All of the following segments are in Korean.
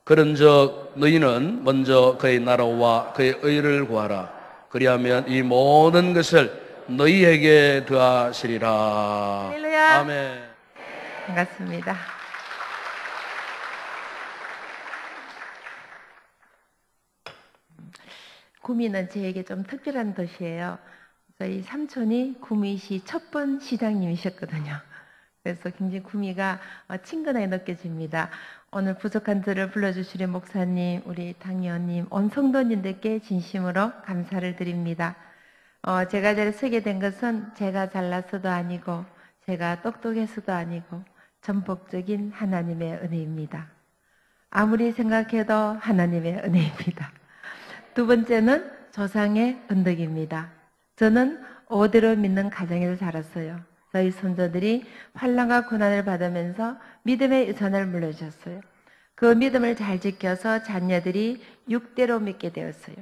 그런즉 너희는 먼저 그의 나라와 그의 의를 구하라. 그리하면 이 모든 것을 너희에게 더하시리라. 할렐루야. 아멘. 반갑습니다. 구미는 저에게 좀 특별한 도시예요. 저희 삼촌이 구미시 첫 번 시장님이셨거든요. 그래서 굉장히 구미가 친근하게 느껴집니다. 오늘 부족한 들을 불러주시는 목사님, 우리 당의원님, 온 성도님들께 진심으로 감사를 드립니다. 제가 자리에 서게 된 것은 제가 잘나서도 아니고 제가 똑똑해서도 아니고 전폭적인 하나님의 은혜입니다. 아무리 생각해도 하나님의 은혜입니다. 두 번째는 조상의 은덕입니다. 저는 오대로 믿는 가정에서 자랐어요. 저희 손자들이 환난과 고난을 받으면서 믿음의 유산을 물려주셨어요. 그 믿음을 잘 지켜서 자녀들이 6대로 믿게 되었어요.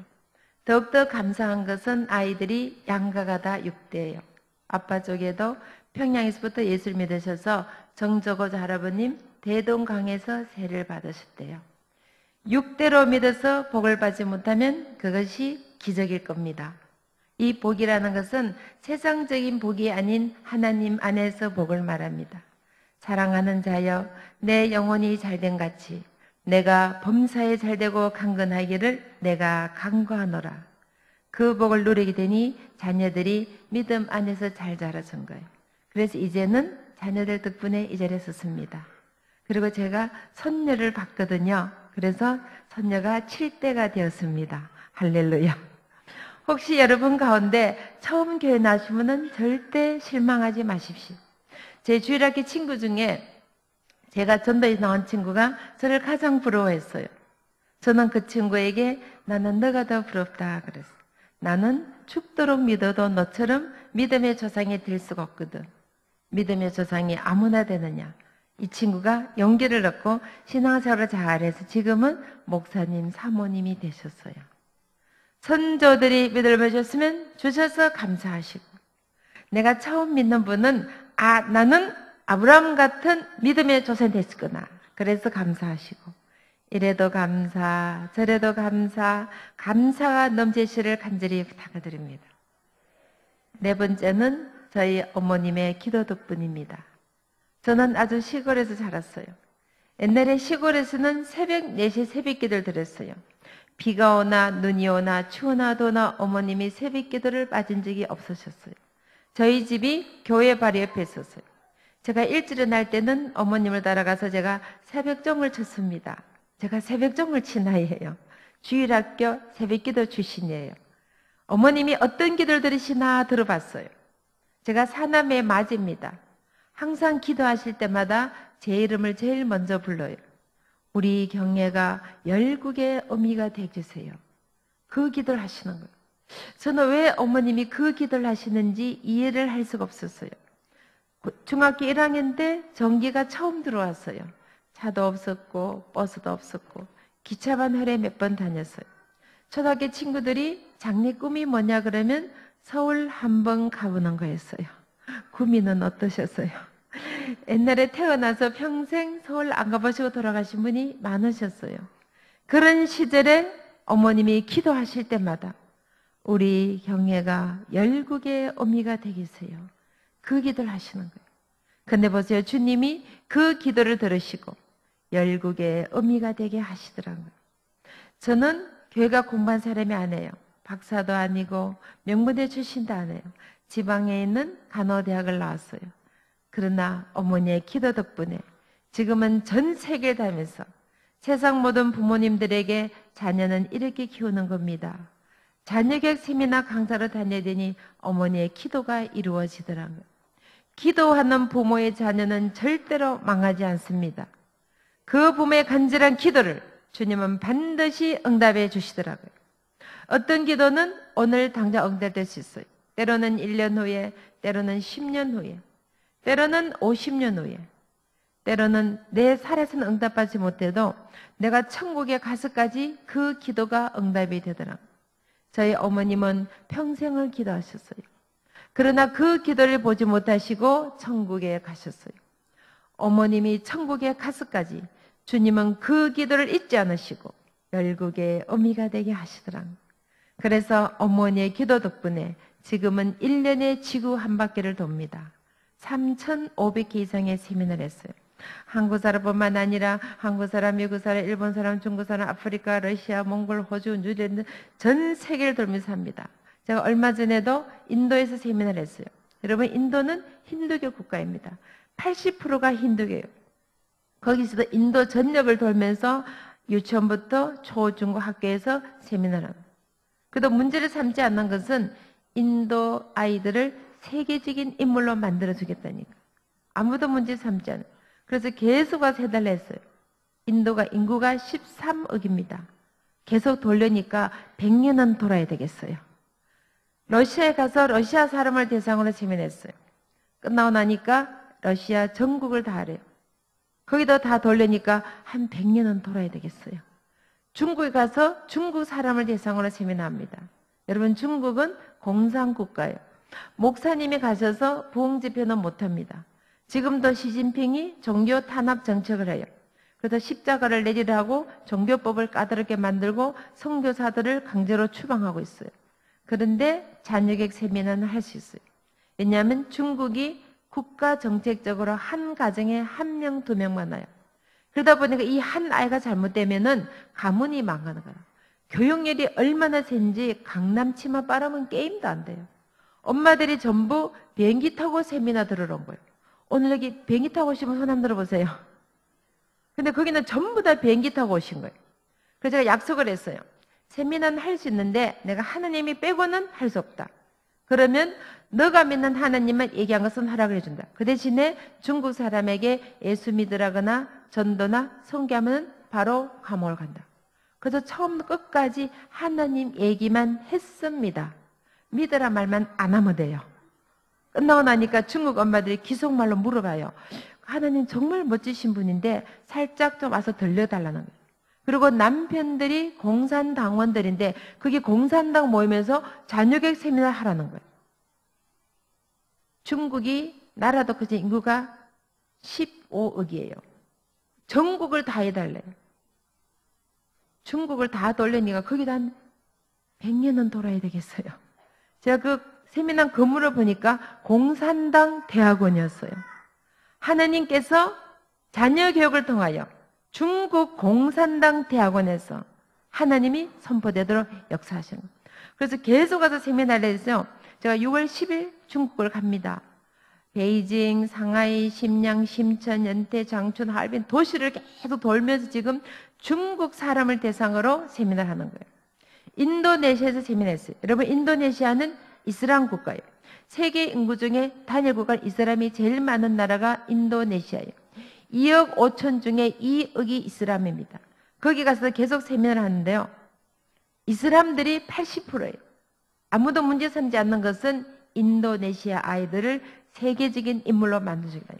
더욱더 감사한 것은 아이들이 양가가 다 6대예요. 아빠 쪽에도 평양에서부터 예수를 믿으셔서 정저고조 할아버님 대동강에서 세례를 받으셨대요. 6대로 믿어서 복을 받지 못하면 그것이 기적일 겁니다. 이 복이라는 것은 세상적인 복이 아닌 하나님 안에서 복을 말합니다. 사랑하는 자여, 내 영혼이 잘된 같이 내가 범사에 잘되고 강건하기를 내가 간구하노라. 그 복을 누리게 되니 자녀들이 믿음 안에서 잘 자라준 거예요. 그래서 이제는 자녀들 덕분에 이 자리에 섰습니다. 그리고 제가 손녀를 봤거든요. 그래서 손녀가 7대가 되었습니다. 할렐루야. 혹시 여러분 가운데 처음 교회 나시면은 절대 실망하지 마십시오. 제 주일학교 친구 중에 제가 전도에 나온 친구가 저를 가장 부러워했어요. 저는 그 친구에게 나는 너가 더 부럽다 그랬어요. 나는 죽도록 믿어도 너처럼 믿음의 조상이 될 수가 없거든. 믿음의 조상이 아무나 되느냐. 이 친구가 용기를 얻고 신앙생활을 잘해서 지금은 목사님, 사모님이 되셨어요. 선조들이 믿음을 주셔서 감사하시고, 내가 처음 믿는 분은 나는 아브라함 같은 믿음의 조상이 됐구나. 그래서 감사하시고, 이래도 감사, 저래도 감사, 감사가 넘치시를 간절히 부탁드립니다. 네 번째는 저희 어머님의 기도 덕분입니다. 저는 아주 시골에서 자랐어요. 옛날에 시골에서는 새벽 4시 새벽기도를 드렸어요. 비가 오나 눈이 오나 추우나 더우나 어머님이 새벽기도를 빠진 적이 없으셨어요. 저희 집이 교회 바로 옆에 있었어요. 제가 일주일에 날 때는 어머님을 따라가서 제가 새벽종을 쳤습니다. 제가 새벽종을 친 아이예요. 주일학교 새벽기도 출신이에요. 어머님이 어떤 기도를 들으시나 들어봤어요. 제가 사남의 맞입니다. 항상 기도하실 때마다 제 이름을 제일 먼저 불러요. 우리 경례가 열국의 어미가 되어주세요. 그 기도를 하시는 거예요. 저는 왜 어머님이 그 기도를 하시는지 이해를 할 수가 없었어요. 중학교 1학년 때 전기가 처음 들어왔어요. 차도 없었고 버스도 없었고 기차만 하루에 몇 번 다녔어요. 초등학교 친구들이 장래 꿈이 뭐냐 그러면 서울 한번 가보는 거였어요. 구미는 어떠셨어요? 옛날에 태어나서 평생 서울 안 가보시고 돌아가신 분이 많으셨어요. 그런 시절에 어머님이 기도하실 때마다 우리 경례가 열국의 어미가 되겠어요. 그 기도를 하시는 거예요. 근데 보세요. 주님이 그 기도를 들으시고 열국의 어미가 되게 하시더라고요. 저는 교회가 공부한 사람이 아니에요. 박사도 아니고 명문대 출신도 아니에요. 지방에 있는 간호대학을 나왔어요. 그러나 어머니의 기도 덕분에 지금은 전 세계를 다니면서 세상 모든 부모님들에게 자녀는 이렇게 키우는 겁니다. 자녀교육 세미나 강사로 다녀야 되니 어머니의 기도가 이루어지더라고요. 기도하는 부모의 자녀는 절대로 망하지 않습니다. 그 부모의 간절한 기도를 주님은 반드시 응답해 주시더라고요. 어떤 기도는 오늘 당장 응답될 수 있어요. 때로는 1년 후에, 때로는 10년 후에, 때로는 50년 후에, 때로는 내 살에서는 응답받지 못해도 내가 천국에 가서까지 그 기도가 응답이 되더라고요. 저희 어머님은 평생을 기도하셨어요. 그러나 그 기도를 보지 못하시고 천국에 가셨어요. 어머님이 천국에 가서까지 주님은 그 기도를 잊지 않으시고 열국의 어미가 되게 하시더라. 그래서 어머니의 기도 덕분에 지금은 1년에 지구 한 바퀴를 돕니다. 3,500개 이상의 세미나를 했어요. 한국 사람뿐만 아니라 한국 사람, 미국 사람, 일본 사람, 중국 사람, 아프리카, 러시아, 몽골, 호주, 뉴질랜드 전 세계를 돌면서 합니다. 제가 얼마 전에도 인도에서 세미나를 했어요. 여러분, 인도는 힌두교 국가입니다. 80%가 힌두교예요. 거기서도 인도 전역을 돌면서 유치원부터 초, 중고 학교에서 세미나를 합니다. 그래도 문제를 삼지 않는 것은 인도 아이들을 세계적인 인물로 만들어주겠다니까. 아무도 문제 삼지 않아요. 그래서 계속 와서 해달라 했어요. 인도가 인구가 13억입니다. 계속 돌려니까 100년은 돌아야 되겠어요. 러시아에 가서 러시아 사람을 대상으로 세미나했어요. 끝나고 나니까 러시아 전국을 다 하래요. 거기다 다 돌려니까 한 100년은 돌아야 되겠어요. 중국에 가서 중국 사람을 대상으로 세미나합니다. 여러분, 중국은 공산국가예요. 목사님이 가셔서 부흥 집회는 못합니다. 지금도 시진핑이 종교 탄압 정책을 해요. 그래서 십자가를 내리라고 종교법을 까다롭게 만들고 선교사들을 강제로 추방하고 있어요. 그런데 자녀객 세미나는 할 수 있어요. 왜냐하면 중국이 국가 정책적으로 한 가정에 1명, 2명만 와요. 그러다 보니까 이 한 아이가 잘못되면은 가문이 망하는 거야. 교육열이 얼마나 센지 강남 치마 빨으면 게임도 안 돼요. 엄마들이 전부 비행기 타고 세미나 들으러 온 거예요. 오늘 여기 비행기 타고 오시면 손 한번 들어보세요. 근데 거기는 전부 다 비행기 타고 오신 거예요. 그래서 제가 약속을 했어요. 세미나는 할 수 있는데 내가 하나님이 빼고는 할 수 없다. 그러면 너가 믿는 하나님만 얘기한 것은 허락을 해준다. 그 대신에 중국 사람에게 예수 믿으라거나 전도나 선교하면 바로 감옥을 간다. 그래서 처음부터 끝까지 하나님 얘기만 했습니다. 믿으라 말만 안 하면 돼요. 끝나고 나니까 중국 엄마들이 기속말로 물어봐요. 하나님 정말 멋지신 분인데 살짝 좀 와서 들려달라는 거예요. 그리고 남편들이 공산당원들인데 그게 공산당 모임에서 자녀교육 세미나 하라는 거예요. 중국이 나라도 그저 인구가 15억이에요. 전국을 다 해달래요. 중국을 다 돌리니까 거기다 한 100년은 돌아야 되겠어요. 제가 그 세미나 건물을 보니까 공산당 대학원이었어요. 하나님께서 자녀 교육을 통하여 중국 공산당 대학원에서 하나님이 선포되도록 역사하시는 거예요. 그래서 계속 가서 세미나를 했어요. 제가 6월 10일 중국을 갑니다. 베이징, 상하이, 심양, 심천, 연태, 장춘, 하얼빈 도시를 계속 돌면서 지금 중국 사람을 대상으로 세미나를 하는 거예요. 인도네시아에서 세미나했어요. 여러분, 인도네시아는 이슬람 국가예요. 세계 인구 중에 단일 국가 이슬람이 제일 많은 나라가 인도네시아예요. 2억 5천 중에 2억이 이슬람입니다. 거기 가서 계속 세미나를 하는데요. 이슬람들이 80%예요. 아무도 문제 삼지 않는 것은 인도네시아 아이들을 세계적인 인물로 만들어주기다.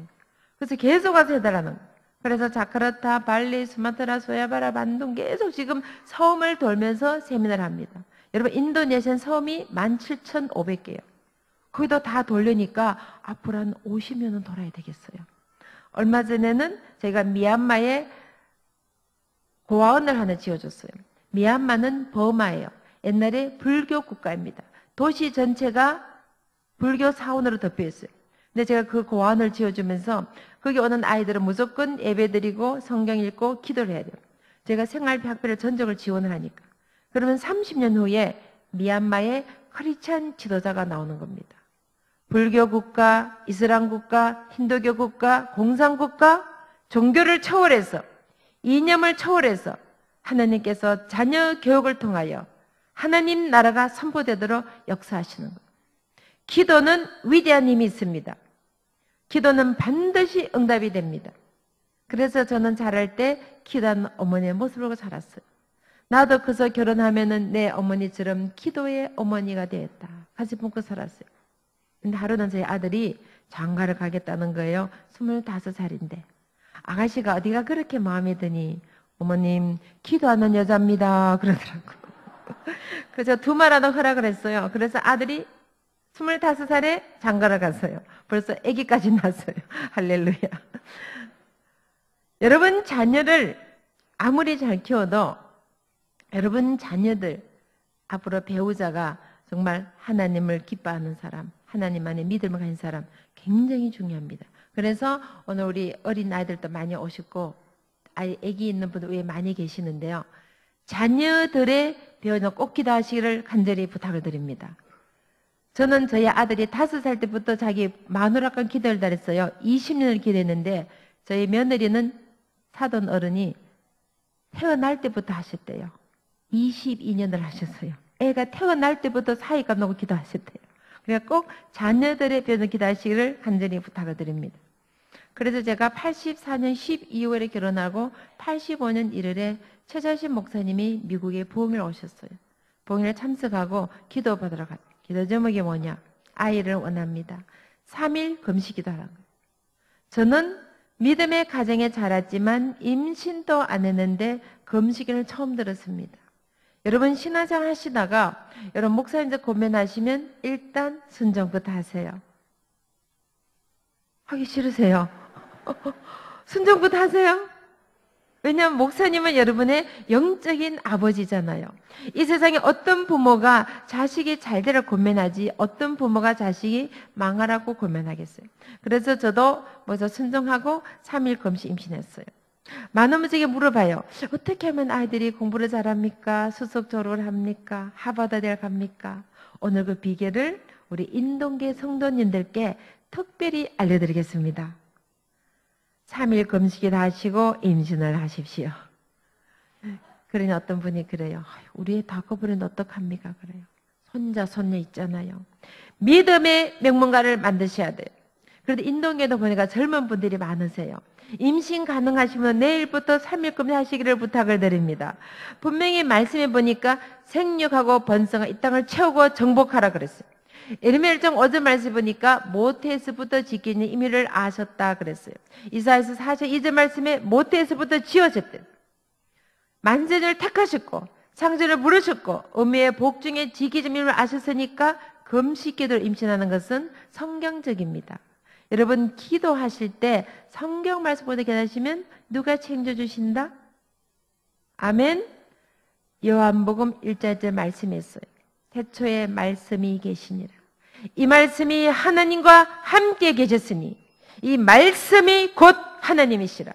그래서 계속 가서 해달라는 거예요. 그래서 자카르타, 발리, 수마트라, 소야바라, 반둥 계속 지금 섬을 돌면서 세미나를 합니다. 여러분, 인도네시아 섬이 17,500개예요. 거기도 다 돌리니까 앞으로 한 50년은 돌아야 되겠어요. 얼마 전에는 저희가 미얀마에 고아원을 하나 지어줬어요. 미얀마는 버마예요. 옛날에 불교 국가입니다. 도시 전체가 불교 사원으로 덮여있어요. 근데 제가 그 고아원을 지어주면서 거기 오는 아이들은 무조건 예배드리고 성경 읽고 기도를 해야 돼요. 제가 생활비 학비를 전적을 지원을 하니까. 그러면 30년 후에 미얀마에 크리스찬 지도자가 나오는 겁니다. 불교 국가, 이슬람 국가, 힌두교 국가, 공산 국가, 종교를 초월해서, 이념을 초월해서 하나님께서 자녀 교육을 통하여 하나님 나라가 선포되도록 역사하시는 거예요. 기도는 위대한 힘이 있습니다. 기도는 반드시 응답이 됩니다. 그래서 저는 자랄 때 기도하는 어머니의 모습을 보고 자랐어요. 나도 그래서 결혼하면은 내 어머니처럼 기도의 어머니가 되었다. 같이 품고 살았어요. 근데 하루는 저희 아들이 장가를 가겠다는 거예요. 25살인데. 아가씨가 어디가 그렇게 마음에 드니? 어머님, 기도하는 여자입니다. 그러더라고요. 그래서 두 말하는 허락을 했어요. 그래서 아들이 25살에 장가를 갔어요. 벌써 아기까지 낳았어요. 할렐루야. 여러분 자녀를 아무리 잘 키워도 여러분 자녀들 앞으로 배우자가 정말 하나님을 기뻐하는 사람, 하나님 안에 믿음을 가진 사람 굉장히 중요합니다. 그래서 오늘 우리 어린 아이들도 많이 오셨고 아기 있는 분들 외에 많이 계시는데요. 자녀들의 배우는 꼭 기도하시기를 간절히 부탁을 드립니다. 저는 저희 아들이 5살 때부터 자기 마누라가 기도를 잘했어요. 20년을 기도했는데 저희 며느리는 사돈 어른이 태어날 때부터 하셨대요. 22년을 하셨어요. 애가 태어날 때부터 사이가 너무 기도하셨대요. 그러니까 꼭 자녀들의 변을 기도하시기를 간절히 부탁을 드립니다. 그래서 제가 84년 12월에 결혼하고 85년 1월에 최자신 목사님이 미국에 부흥을 오셨어요. 부흥에 참석하고 기도받으러 갔어요. 기도 제목이 뭐냐? 아이를 원합니다. 3일 금식 기도하라는 거예요. 저는 믿음의 가정에 자랐지만 임신도 안 했는데 금식을 처음 들었습니다. 여러분 신앙생활 하시다가 여러분 목사님들 고민하시면 일단 순종부터 하세요. 하기 싫으세요? 순종부터 하세요? 왜냐하면 목사님은 여러분의 영적인 아버지잖아요. 이 세상에 어떤 부모가 자식이 잘 되라 고민하지 어떤 부모가 자식이 망하라고 고민하겠어요. 그래서 저도 먼저 순종하고 3일 금식 임신했어요. 많은 분에게 물어봐요. 어떻게 하면 아이들이 공부를 잘합니까? 수석 졸업을 합니까? 하버드대를 갑니까? 오늘 그 비결을 우리 인동계 성도님들께 특별히 알려드리겠습니다. 3일 금식을 하시고 임신을 하십시오. 그러니 어떤 분이 그래요. 우리 애 다 커버리면 어떡합니까? 그래요. 손자, 손녀 있잖아요. 믿음의 명문가를 만드셔야 돼요. 그래도 인동계도 보니까 젊은 분들이 많으세요. 임신 가능하시면 내일부터 3일 금식하시기를 부탁을 드립니다. 분명히 말씀해 보니까 생육하고 번성하 이 땅을 채우고 정복하라 그랬어요. 에르미야 1장 5절 말씀 보니까 모태에서부터 지키는 의미를 아셨다 그랬어요. 이사야서 4장 2절 말씀에 모태에서부터 지어졌대. 만전을 택하셨고 창조를 부르셨고 의미의 복중에 지키는 의미를 아셨으니까 금식기도를 임신하는 것은 성경적입니다. 여러분 기도하실 때 성경 말씀보다 기도하시면 누가 챙겨주신다? 아멘. 요한복음 1장 1절 말씀했어요. 태초에 말씀이 계시니라. 이 말씀이 하나님과 함께 계셨으니 이 말씀이 곧 하나님이시라.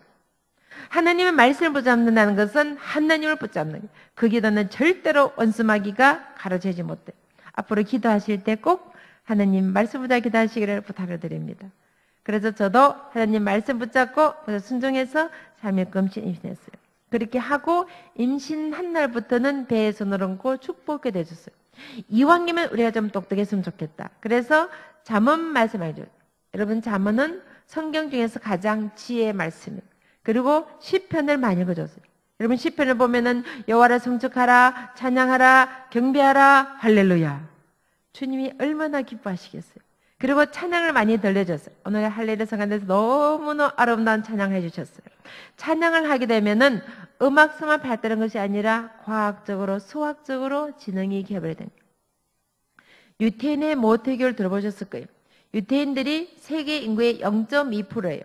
하나님의 말씀을 붙잡는다는 것은 하나님을 붙잡는 거예요. 그 기도는 절대로 원수마귀가 가로채지 못해요. 앞으로 기도하실 때 꼭 하나님 말씀 붙잡고 기도하시기를 부탁을 드립니다. 그래서 저도 하나님 말씀 붙잡고 순종해서 3일 금식 임신했어요. 그렇게 하고 임신한 날부터는 배에 손을 얹고 축복해 내줬어요. 이왕이면 우리가 좀 똑똑했으면 좋겠다. 그래서 잠언 말씀 알죠? 여러분 잠언은 성경 중에서 가장 지혜의 말씀이에요. 그리고 시편을 많이 읽어줬어요. 여러분 시편을 보면은 여호와를 성축하라, 찬양하라, 경배하라, 할렐루야. 주님이 얼마나 기뻐하시겠어요. 그리고 찬양을 많이 들려줬어요. 오늘 할렐루야 성간에서 너무나 아름다운 찬양을 해주셨어요. 찬양을 하게 되면은 음악성만 발달한 것이 아니라 과학적으로 수학적으로 지능이 개발이 됩니다. 유태인의 모태교를 들어보셨을 거예요. 유태인들이 세계 인구의 0.2%예요.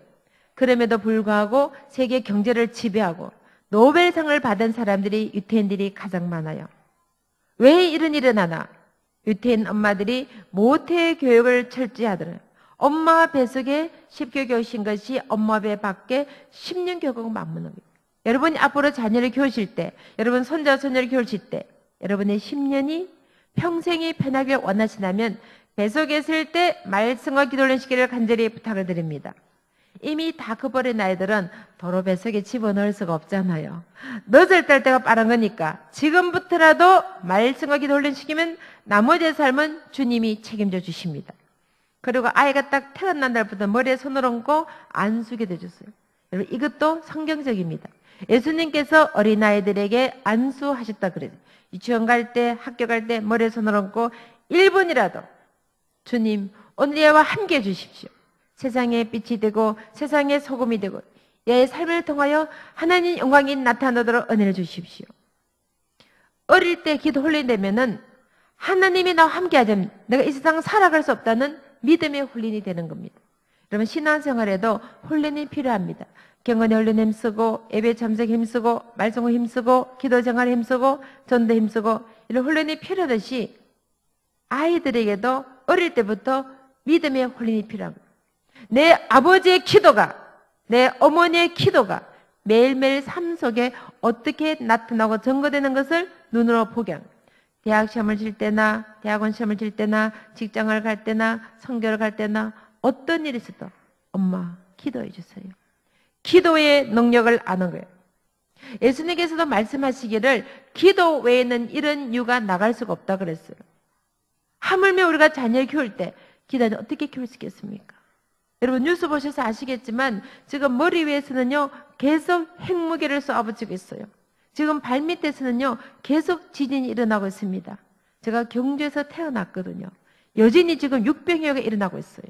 그럼에도 불구하고 세계 경제를 지배하고 노벨상을 받은 사람들이 유태인들이 가장 많아요. 왜 이런 일이 일어나나? 유태인 엄마들이 모태 교육을 철저히 하더라고요. 엄마 뱃속에 10개월 교육신 것이 엄마 배 밖에 10년 교육하고 맞먹는 거예요. 여러분이 앞으로 자녀를 키우실 때, 여러분 손자, 손녀를 키우실 때, 여러분의 10년이 평생이 편하길 원하신다면 뱃속에 있을 때 말씀과 기도를 시키기를 간절히 부탁을 드립니다. 이미 다 커버린 아이들은 도로 뱃속에 집어넣을 수가 없잖아요. 늦을 뗄 때가 빠른 거니까 지금부터라도 말씀과 기도를 시키면 나머지의 삶은 주님이 책임져 주십니다. 그리고 아이가 딱 태어난 날부터 머리에 손을 얹고 안수게 해줬어요. 여러분 이것도 성경적입니다. 예수님께서 어린아이들에게 안수하셨다 그래요. 유치원 갈 때, 학교 갈 때 머리에 손을 얹고 1분이라도 주님 오늘 얘와 함께 해주십시오. 세상의 빛이 되고 세상의 소금이 되고 얘의 삶을 통하여 하나님 영광이 나타나도록 은혜를 주십시오. 어릴 때 기도 훈련되면은 하나님이 나와 함께 하자면 내가 이 세상 살아갈 수 없다는 믿음의 훈련이 되는 겁니다. 여러분 신앙생활에도 훈련이 필요합니다. 경건에 훈련 힘쓰고, 예배 참석 힘쓰고, 말씀을 힘쓰고, 기도 생활 힘쓰고, 전도 힘쓰고, 이런 훈련이 필요하듯이 아이들에게도 어릴 때부터 믿음의 훈련이 필요합니다. 내 아버지의 기도가, 내 어머니의 기도가 매일매일 삶 속에 어떻게 나타나고 증거되는 것을 눈으로 보게 합니다. 대학 시험을 칠 때나, 대학원 시험을 칠 때나, 직장을 갈 때나, 선교를 갈 때나, 어떤 일이 있어도 엄마 기도해 주세요. 기도의 능력을 아는 거예요. 예수님께서도 말씀하시기를 기도 외에는 이런 이유가 나갈 수가 없다 그랬어요. 하물며 우리가 자녀를 키울 때 기도는 어떻게 키울 수 있겠습니까? 여러분 뉴스 보셔서 아시겠지만 지금 머리 위에서는요 계속 핵무기를 쏘아붙이고 있어요. 지금 발밑에서는요 계속 지진이 일어나고 있습니다. 제가 경주에서 태어났거든요. 여전히 지금 육병여가 일어나고 있어요.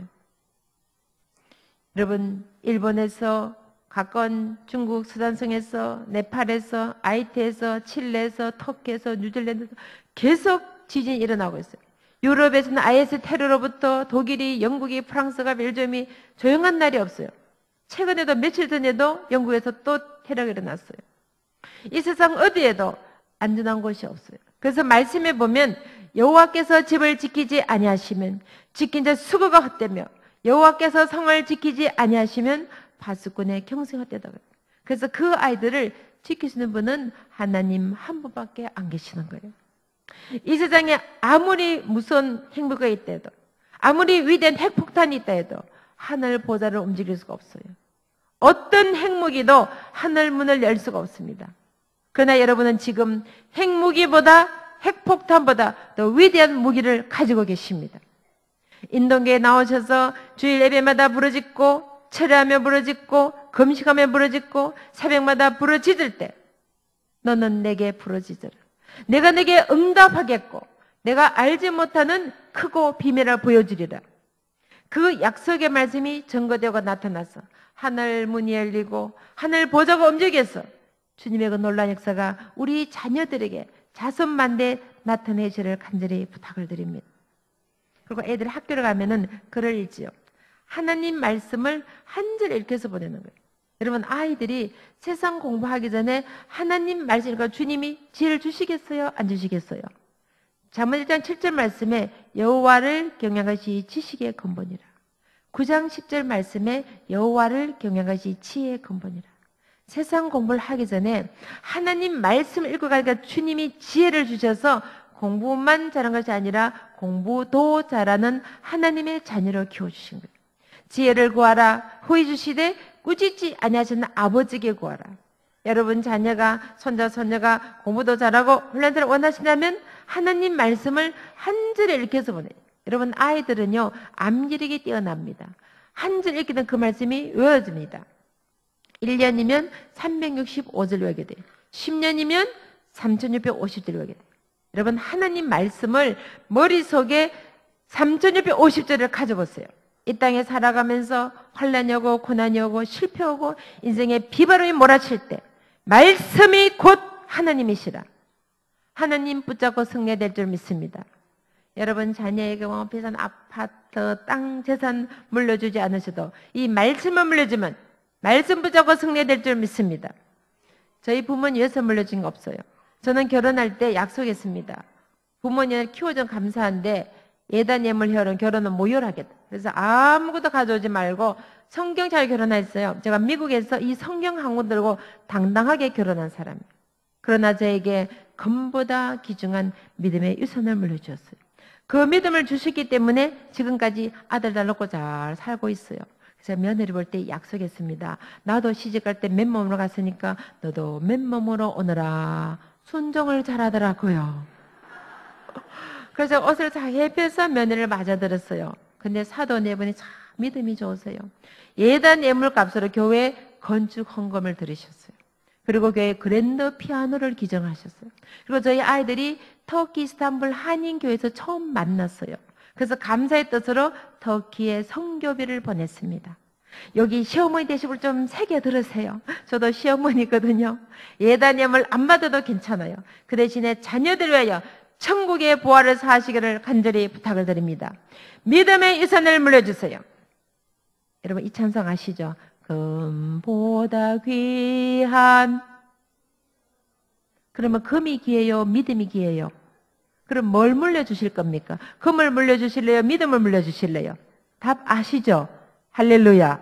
여러분 일본에서, 가까운 중국 수단성에서, 네팔에서, 아이티에서, 칠레에서, 터키에서, 뉴질랜드에서 계속 지진이 일어나고 있어요. 유럽에서는 IS 테러로부터 독일이, 영국이, 프랑스가, 벨기움이 조용한 날이 없어요. 최근에도 며칠 전에도 영국에서 또 테러가 일어났어요. 이 세상 어디에도 안전한 곳이 없어요. 그래서 말씀에 보면 여호와께서 집을 지키지 아니하시면 지킨 자 수고가 헛되며 여호와께서 성을 지키지 아니하시면 바수꾼의 경수가 헛되다. 그래서 그 아이들을 지키시는 분은 하나님 한 분밖에 안 계시는 거예요. 이 세상에 아무리 무서운 행보가 있다 해도, 아무리 위대한 핵폭탄이 있다 해도 하늘 보좌를 움직일 수가 없어요. 어떤 핵무기도 하늘 문을 열 수가 없습니다. 그러나 여러분은 지금 핵무기보다, 핵폭탄보다 더 위대한 무기를 가지고 계십니다. 인동교에 나오셔서 주일 예배마다 부르짖고, 철회하며 부르짖고, 금식하며 부르짖고, 새벽마다 부르짖을 때 너는 내게 부르짖으라. 내가 내게 응답하겠고 내가 알지 못하는 크고 비밀을 보여주리라. 그 약속의 말씀이 증거되고 나타나서 하늘 문이 열리고 하늘 보좌가 움직여서 주님의 그 놀라운 역사가 우리 자녀들에게 자손만대 나타내시를 간절히 부탁을 드립니다. 그리고 애들 학교를 가면은 글을 읽지요. 하나님 말씀을 한 줄 읽혀서 보내는 거예요. 여러분 아이들이 세상 공부하기 전에 하나님 말씀과 주님이 지혜를 주시겠어요? 안 주시겠어요? 잠언 1장 7절 말씀에 여호와를 경외하는 것이 지식의 근본이라. 9장 10절 말씀에 여호와를 경외하는 것이 지혜의 근본이라. 세상 공부를 하기 전에 하나님 말씀을 읽고 가니까 주님이 지혜를 주셔서 공부만 잘하는 것이 아니라 공부도 잘하는 하나님의 자녀로 키워주신 거예요. 지혜를 구하라. 후히 주시되 꾸짖지 아니하시는 아버지께 구하라. 여러분 자녀가, 손자, 손녀가 공부도 잘하고 훈련들을 원하신다면 하나님 말씀을 한 줄에 읽혀서 보내요. 여러분 아이들은요 암기력이 뛰어납니다. 한 줄 읽기는 그 말씀이 외워집니다. 1년이면 365절 외우게 돼요. 10년이면 3650절 외우게 돼요. 여러분 하나님 말씀을 머릿속에 3650절을 가져보세요. 이 땅에 살아가면서 환난이 오고 고난이 오고 실패하고 인생의 비바람이 몰아칠 때 말씀이 곧 하나님이시라. 하나님 붙잡고 승리될 줄 믿습니다. 여러분 자녀에게 비싼 아파트, 땅, 재산 물려주지 않으셔도 이 말씀을 물려주면 말씀 붙잡고 승리될 줄 믿습니다. 저희 부모님 위해서 물려준 거 없어요. 저는 결혼할 때 약속했습니다. 부모님을 키워준 감사한데 예단 예물 혈은 결혼은 모혈하겠다. 그래서 아무것도 가져오지 말고 성경 잘 결혼했어요. 제가 미국에서 이 성경 한 권 들고 당당하게 결혼한 사람이에요. 그러나 저에게 금보다 귀중한 믿음의 유산을 물려주었어요. 그 믿음을 주셨기 때문에 지금까지 아들 잘 낳고 잘 살고 있어요. 그래서 며느리 볼 때 약속했습니다. 나도 시집갈 때 맨몸으로 갔으니까 너도 맨몸으로 오너라. 순종을 잘하더라고요. 그래서 옷을 잘 입혀서 며느리를 맞아들었어요. 근데 사도 네 분이 참 믿음이 좋으세요. 예단 예물값으로 교회 건축 헌금을 들으셨어요. 그리고 교회 그랜드 피아노를 기증하셨어요. 그리고 저희 아이들이 터키 이스탄불 한인교회에서 처음 만났어요. 그래서 감사의 뜻으로 터키에 선교비를 보냈습니다. 여기 시어머니 되시고 좀 새겨 들으세요. 저도 시어머니거든요. 예단 예물 안 받아도 괜찮아요. 그 대신에 자녀들 위하여 천국의 보화를 사시기를 간절히 부탁을 드립니다. 믿음의 유산을 물려주세요. 여러분 이 찬송 아시죠? 금보다 귀한. 그러면 금이 귀해요? 믿음이 귀해요? 그럼 뭘 물려주실 겁니까? 금을 물려주실래요? 믿음을 물려주실래요? 답 아시죠? 할렐루야.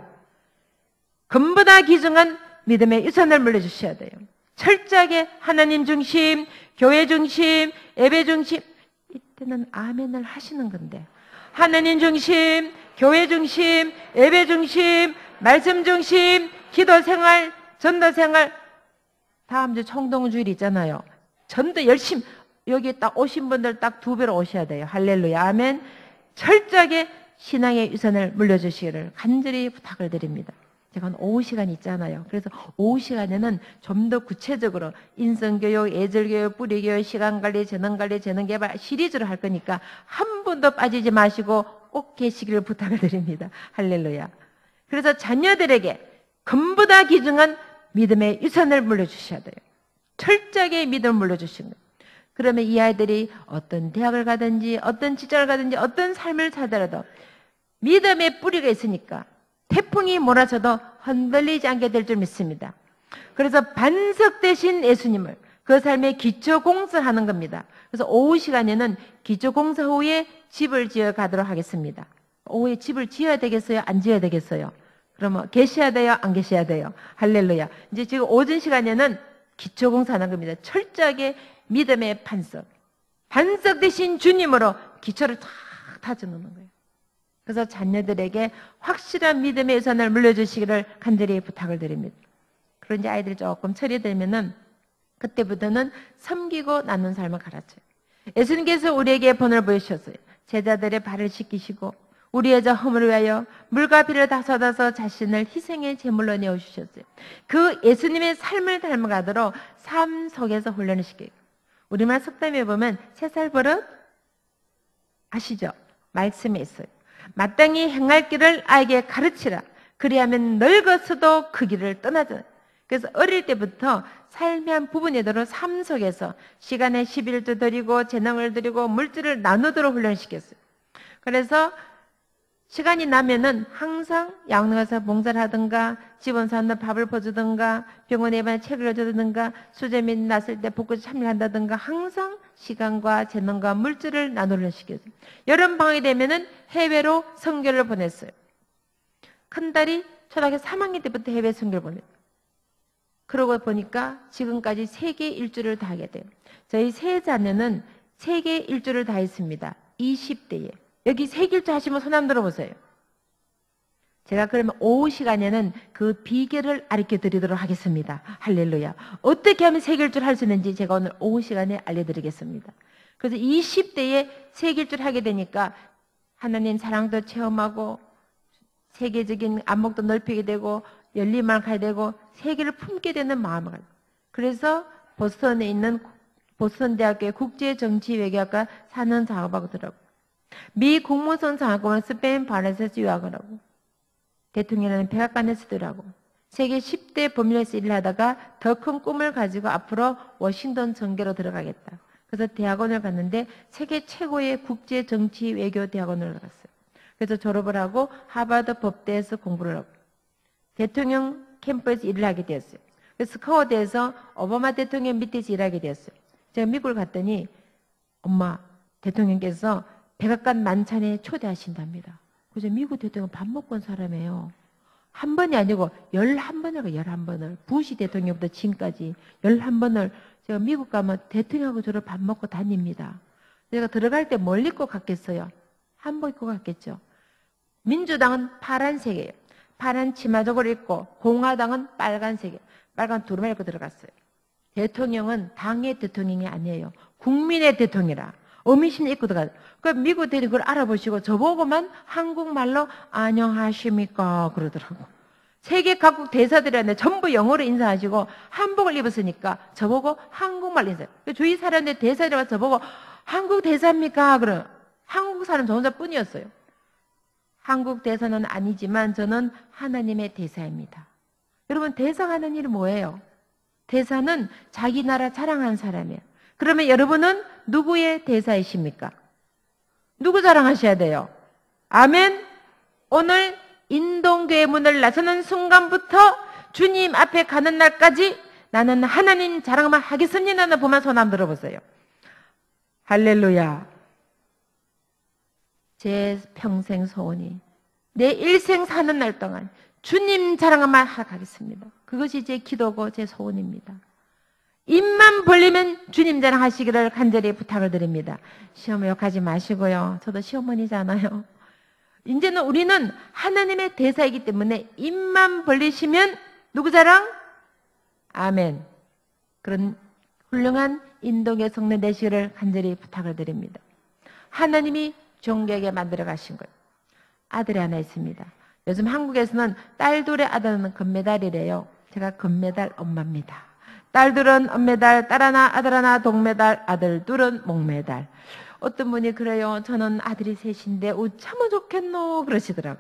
금보다 귀중한 믿음의 유산을 물려주셔야 돼요. 철저하게 하나님 중심, 교회 중심, 예배 중심. 이때는 아멘을 하시는 건데, 하나님 중심, 교회 중심, 예배 중심, 말씀 중심, 기도 생활, 전도 생활. 다음 주 총동주일 있잖아요. 전도 열심히. 여기 딱 오신 분들 딱 2배로 오셔야 돼요. 할렐루야. 아멘. 철저하게 신앙의 유산을 물려주시기를 간절히 부탁을 드립니다. 제가 오후 시간 있잖아요. 그래서 오후 시간에는 좀 더 구체적으로 인성교육, 예절교육, 뿌리교육, 시간관리, 재능관리, 재능개발 시리즈로 할 거니까 한 분도 빠지지 마시고 꼭 계시기를 부탁을 드립니다. 할렐루야. 그래서 자녀들에게 금보다 귀중한 믿음의 유산을 물려주셔야 돼요. 철저하게 믿음을 물려주시는 거예요. 그러면 이 아이들이 어떤 대학을 가든지 어떤 직장을 가든지 어떤 삶을 살더라도 믿음의 뿌리가 있으니까 태풍이 몰아쳐도 흔들리지 않게 될 줄 믿습니다. 그래서 반석 대신 예수님을 그 삶의 기초 공사를 하는 겁니다. 그래서 오후 시간에는 기초 공사 후에 집을 지어 가도록 하겠습니다. 오후에 집을 지어야 되겠어요? 안 지어야 되겠어요? 그러면 계셔야 돼요? 안 계셔야 돼요? 할렐루야. 이제 지금 오전 시간에는 기초 공사하는 겁니다. 철저하게 믿음의 반석. 반석 대신 주님으로 기초를 탁 다져놓는 거예요. 그래서 자녀들에게 확실한 믿음의 유산을 물려주시기를 간절히 부탁을 드립니다. 그런 이제 아이들이 조금 철이 들면은 그때부터는 섬기고 나눈 삶을 가르쳐요. 예수님께서 우리에게 본을 보여주셨어요. 제자들의 발을 씻기시고 우리의 저 허물을 위하여 물과 피를 다 쏟아서 자신을 희생의 제물로 내어주셨어요. 그 예수님의 삶을 닮아가도록 삶 속에서 훈련을 시켜요. 우리말 속담에 보면 3살 버릇 아시죠? 말씀에 있어요. 마땅히 행할 길을 아이에게 가르치라. 그리하면 늙어서도 그 길을 떠나잖아요. 그래서 어릴 때부터 삶의 한 부분이도록 삶 속에서 시간에 11조 드리고 재능을 드리고 물질을 나누도록 훈련시켰어요. 그래서 시간이 나면은 항상 양로 가서 봉사를 하든가 집원 사람들 밥을 퍼주든가 병원에 가면 책을 읽어주든가 수재민이 났을 때 복구 참여한다든가 항상 시간과 재능과 물질을 나누려 시켰어요. 여름 방학이 되면은 해외로 선교를 보냈어요. 큰딸이 초등학교 3학년 때부터 해외 선교를 보냈어요. 그러고 보니까 지금까지 세계 일주를 다 하게 돼요. 저희 세 자녀는 세계 일주를 다 했습니다. 20대에. 여기 세계 일주 하시면 손 한번 들어보세요. 제가 그러면 오후 시간에는 그 비결을 알려 드리도록 하겠습니다. 할렐루야. 어떻게 하면 세계 일주를 할 수 있는지 제가 오늘 오후 시간에 알려드리겠습니다. 그래서 20대에 세계 일주를 하게 되니까 하나님 사랑도 체험하고 세계적인 안목도 넓히게 되고 열림을 가야 되고 세계를 품게 되는 마음을 가요. 그래서 보스턴에 있는 보스턴 대학교의 국제정치외교학과 4년 작업하고 들어가고 미 국무성 장학금을 스페인 바르셀로나에서 유학을 하고 대통령은 백악관에서 일하고 세계 10대 법률에서 일을 하다가 더 큰 꿈을 가지고 앞으로 워싱턴 정계로 들어가겠다. 그래서 대학원을 갔는데 세계 최고의 국제정치외교대학원을 갔어요. 그래서 졸업을 하고 하버드 법대에서 공부를 하고 대통령 캠프에서 일을 하게 되었어요. 그래서 스코어대에서 오바마 대통령 밑에서 일하게 되었어요. 제가 미국을 갔더니 엄마 대통령께서 백악관 만찬에 초대하신답니다. 그래서 미국 대통령 밥 먹고 온 사람이에요. 한 번이 아니고 11번을 가요. 11번을. 부시 대통령부터 지금까지 11번을 제가 미국 가면 대통령하고 저를 밥 먹고 다닙니다. 제가 들어갈 때 뭘 입고 갔겠어요? 한복 입고 갔겠죠. 민주당은 파란색이에요. 파란 치마족을 입고 공화당은 빨간색이에요. 빨간 두루마리 입고 들어갔어요. 대통령은 당의 대통령이 아니에요. 국민의 대통령이라. 어미신 입고 들어가요. 그러니까 미국 대통령이 그걸 알아보시고 저보고만 한국말로 안녕하십니까 그러더라고. 세계 각국 대사들한테 전부 영어로 인사하시고 한복을 입었으니까 저보고 한국말로 인사해요. 주위 사람들 대사들이 와서 저보고 한국 대사입니까? 그래요. 한국 사람 저 혼자뿐이었어요. 한국 대사는 아니지만 저는 하나님의 대사입니다. 여러분 대사가 하는 일이 뭐예요? 대사는 자기 나라 자랑하는 사람이에요. 그러면 여러분은 누구의 대사이십니까? 누구 자랑하셔야 돼요? 아멘. 오늘 인동교회 문을 나서는 순간부터 주님 앞에 가는 날까지 나는 하나님 자랑만 하겠습니다는 보면 손 한번 들어보세요. 할렐루야. 제 평생 소원이 내 일생 사는 날 동안 주님 자랑만 하겠습니다. 그것이 제 기도고 제 소원입니다. 입만 벌리면 주님 자랑하시기를 간절히 부탁을 드립니다. 시험 욕하지 마시고요. 저도 시어머니잖아요. 이제는 우리는 하나님의 대사이기 때문에 입만 벌리시면 누구 자랑? 아멘. 그런 훌륭한 인동의 성례 되시기를 간절히 부탁을 드립니다. 하나님이 존귀하게 만들어 가신 거예요. 아들이 하나 있습니다. 요즘 한국에서는 딸 둘의 아들은 금메달이래요. 제가 금메달 엄마입니다. 딸 둘은 은메달, 딸 하나, 아들 하나, 동메달, 아들 둘은 목메달. 어떤 분이 그래요. 저는 아들이 셋인데 어쩌면 좋겠노 그러시더라고.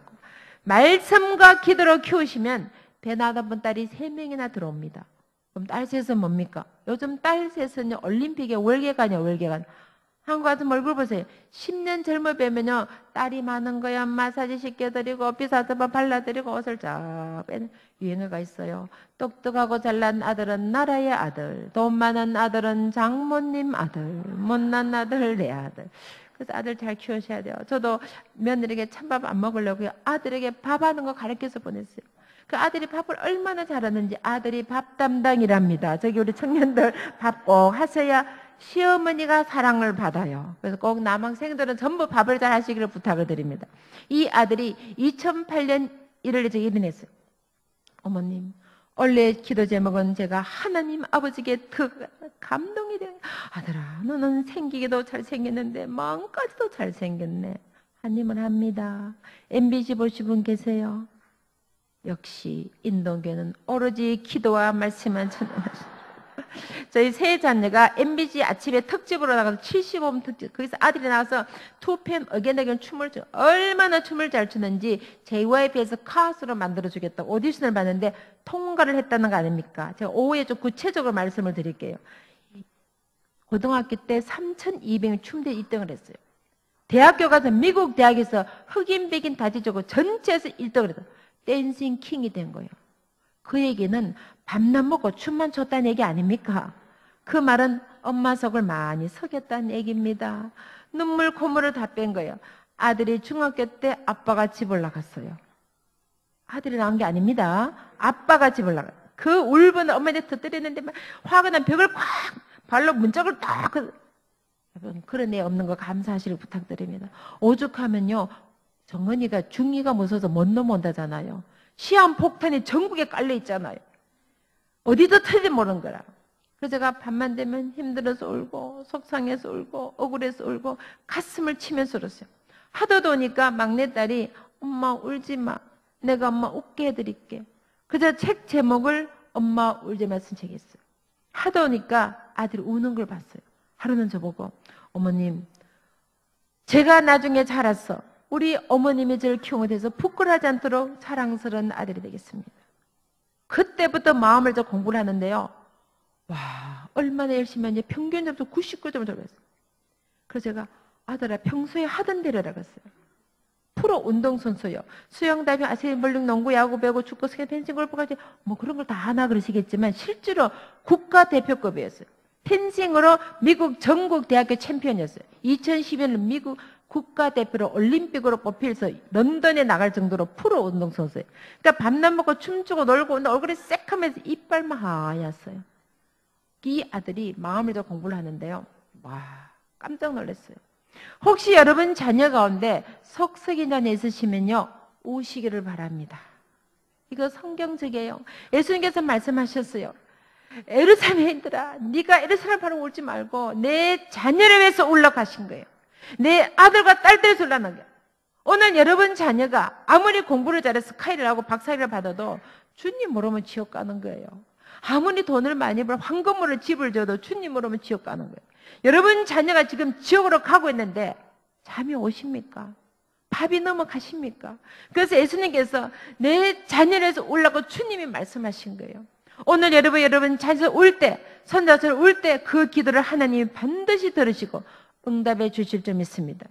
말씀과 기도로 키우시면 배 나가본 딸이 3명이나 들어옵니다. 그럼 딸 셋은 뭡니까? 요즘 딸 셋은 올림픽에 월계관이요, 월계관. 한국 같은 얼굴 보세요. 10년 젊어 뵈면요, 딸이 많은 거야. 마사지 시켜드리고, 비싸서 발라드리고, 옷을 쫙 빼는 유행어가 있어요. 똑똑하고 잘난 아들은 나라의 아들, 돈 많은 아들은 장모님 아들, 못난 아들 내 아들. 그래서 아들 잘 키우셔야 돼요. 저도 며느리에게 찬밥 안 먹으려고 아들에게 밥하는 거 가르쳐서 보냈어요. 그 아들이 밥을 얼마나 잘하는지 아들이 밥 담당이랍니다. 저기 우리 청년들 밥 꼭 하셔야 시어머니가 사랑을 받아요. 그래서 꼭 남학생들은 전부 밥을 잘 하시기를 부탁을 드립니다. 이 아들이 2008년 1월에 일어났어요. 어머님, 원래 기도 제목은 제가 하나님 아버지께 더 감동이 된 아들아, 너는 생기기도 잘생겼는데 마음까지도 잘생겼네. 한 입을 합니다. MBC 보신 분 계세요? 역시 인동교는 오로지 기도와 말씀만 전하십니다. 저희 세 자녀가 MBC 아침에 특집으로 나가서 75분 특집, 거기서 아들이 나와서 투팸 어게너겐 춤을 춰. 얼마나 춤을 잘 추는지 JYP에서 카스로 만들어주겠다 오디션을 봤는데 통과를 했다는 거 아닙니까? 제가 오후에 좀 구체적으로 말씀을 드릴게요. 고등학교 때 3,200명 춤대 1등을 했어요. 대학교 가서 미국 대학에서 흑인 백인 다 뒤져고 전체에서 1등을 했어요. 댄싱 킹이 된 거예요. 그 얘기는 밥만 먹고 춤만 췄다는 얘기 아닙니까? 그 말은 엄마 속을 많이 속였다는 얘기입니다. 눈물 콧물을 다 뺀 거예요. 아들이 중학교 때 아빠가 집을 나갔어요. 아들이 나온 게 아닙니다. 아빠가 집을 나갔어요. 그 울분을 엄마한테 터뜨리는데 막 화가 난 벽을 콱 발로 문짝을 딱. 여러분 그런 애 없는 거 감사하시길 부탁드립니다. 오죽하면요. 정은이가 중2가 무서워서 못 넘어온다잖아요. 시한 폭탄이 전국에 깔려 있잖아요. 어디도 터질지 모르는 거라. 그래서 제가 밤만 되면 힘들어서 울고 속상해서 울고 억울해서 울고 가슴을 치면서 울었어요. 하도 도니까 막내딸이 엄마 울지 마. 내가 엄마 웃게 해드릴게. 그래서 책 제목을 엄마 울지 마 쓴 책이 있어요. 하도 오니까 아들이 우는 걸 봤어요. 하루는 저보고 어머님 제가 나중에 자라서 우리 어머님이 저를 키우게 돼서 부끄러워하지 않도록 자랑스러운 아들이 되겠습니다. 그때부터 마음을 저 공부를 하는데요. 와, 얼마나 열심히 하는지 평균 점수 99점을 들어갔어요. 그래서 제가 아들아 평소에 하던 대로 해라갔어요. 프로 운동선수요. 수영, 다이빙, 아시안 볼링, 농구, 야구, 배구, 축구, 스케이트, 펜싱, 골프까지 뭐 그런 걸 다 하나 그러시겠지만 실제로 국가대표급이었어요. 펜싱으로 미국 전국 대학교 챔피언이었어요. 2012년 미국 국가대표로 올림픽으로 뽑혀서 런던에 나갈 정도로 프로 운동선수예요. 그러니까 밥만 먹고 춤추고 놀고 얼굴이 새카면서 이빨만 하얗어요. 이 아들이 마음을 더 공부를 하는데요. 와, 깜짝 놀랐어요. 혹시 여러분 자녀 가운데 속썩이는 있으시면요. 우시기를 바랍니다. 이거 성경적이에요. 예수님께서 말씀하셨어요. 에르사람들아, 네가 에르사람 바로 울지 말고 내 자녀를 위해서 울러가신 거예요. 내 아들과 딸들을 위해서 울러가는 거예요. 오늘 여러분 자녀가 아무리 공부를 잘해서 스카이를 하고 박사학위를 받아도 주님 모르면 지옥 가는 거예요. 아무리 돈을 많이 벌어 황금으로 집을 줘도 주님 모르면 지옥 가는 거예요. 여러분 자녀가 지금 지옥으로 가고 있는데 잠이 오십니까? 밥이 넘어가십니까? 그래서 예수님께서 내 자녀를 위해서 울라고 주님이 말씀하신 거예요. 오늘 여러분 자녀 울 때, 손자들 울 때 그 기도를 하나님이 반드시 들으시고 응답해 주실 줄 믿습니다.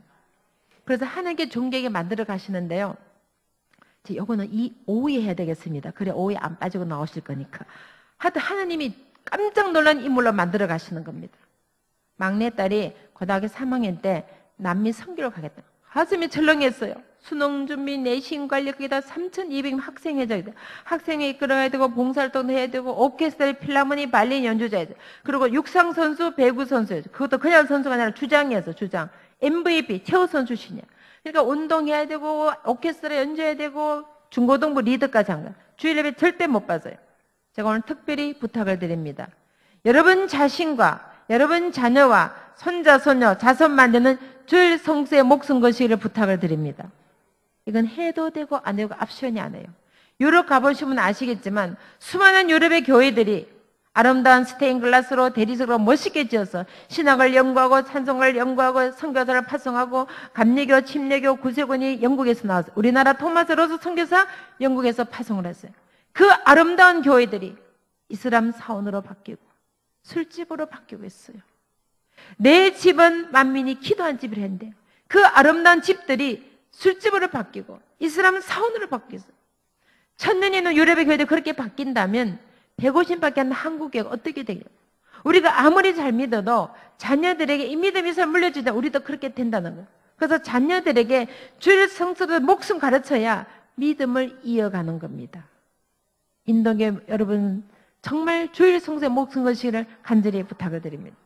그래서 하나님께 존귀하게 만들어 가시는데요. 요거는 이 오후에 해야 되겠습니다. 그래 오후에 안 빠지고 나오실 거니까. 하여튼 하나님이 깜짝 놀란 인물로 만들어 가시는 겁니다. 막내딸이 고등학교 3학년 때 남미 선교를 가겠다. 가슴이 철렁했어요. 수능 준비, 내신 관리, 거기다 3,200명 학생 해줘야 돼. 학생회 이끌어야 되고, 봉사활동 해야 되고, 오케스트라, 필라모니, 발레 연주자야 돼. 그리고 육상 선수, 배구 선수야 돼. 그것도 그냥 선수가 아니라 주장이었어, 주장. MVP, 최우선 출신이야. 그러니까 운동해야 되고, 오케스트라 연주해야 되고, 중고등부 리더까지 한 거야. 주일 예배 절대 못 빠져요. 제가 오늘 특별히 부탁을 드립니다. 여러분 자신과 여러분 자녀와 손자, 손녀, 자손 만드는 주일 성수의 목숨 거시기를 부탁을 드립니다. 이건 해도 되고 안 되고 옵션이 안 해요. 유럽 가보시면 아시겠지만 수많은 유럽의 교회들이 아름다운 스테인글라스로 대리석으로 멋있게 지어서 신학을 연구하고 찬송을 연구하고 선교사를 파송하고 감리교, 침례교, 구세군이 영국에서 나왔어요. 우리나라 토마스 로스 선교사 영국에서 파송을 했어요. 그 아름다운 교회들이 이슬람 사원으로 바뀌고 술집으로 바뀌고 있어요. 내 집은 만민이 기도한 집이라 했는데 그 아름다운 집들이 술집으로 바뀌고 이슬람 사원으로 바뀌었어요. 천년이 있는 유럽의 교회도 그렇게 바뀐다면 150밖에 안 되는 한국교회가 어떻게 되겠어요? 우리가 아무리 잘 믿어도 자녀들에게 이 믿음이 잘 물려주다 우리도 그렇게 된다는 거예요. 그래서 자녀들에게 주일 성수로 목숨 가르쳐야 믿음을 이어가는 겁니다. 인도교회 여러분 정말 주일 성수의 목숨 거시기를 간절히 부탁을 드립니다.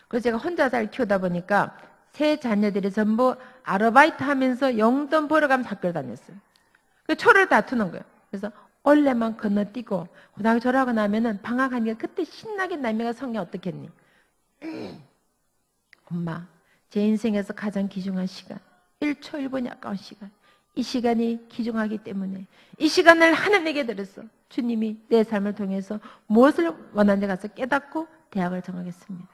그래서 제가 혼자 잘 키우다 보니까 세 자녀들이 전부 아르바이트 하면서 용돈 벌어가면서 학교를 다녔어요. 그 초를 다투는 거예요. 그래서 원래만 건너뛰고 고등학교 졸업하고 나면은 방학하니까 그때 신나게 남매가 성경 어떻겠니? 엄마, 제 인생에서 가장 귀중한 시간, 1초 1분이 아까운 시간. 이 시간이 귀중하기 때문에 이 시간을 하나님에게 드렸어. 주님이 내 삶을 통해서 무엇을 원하는지 가서 깨닫고 대학을 정하겠습니다.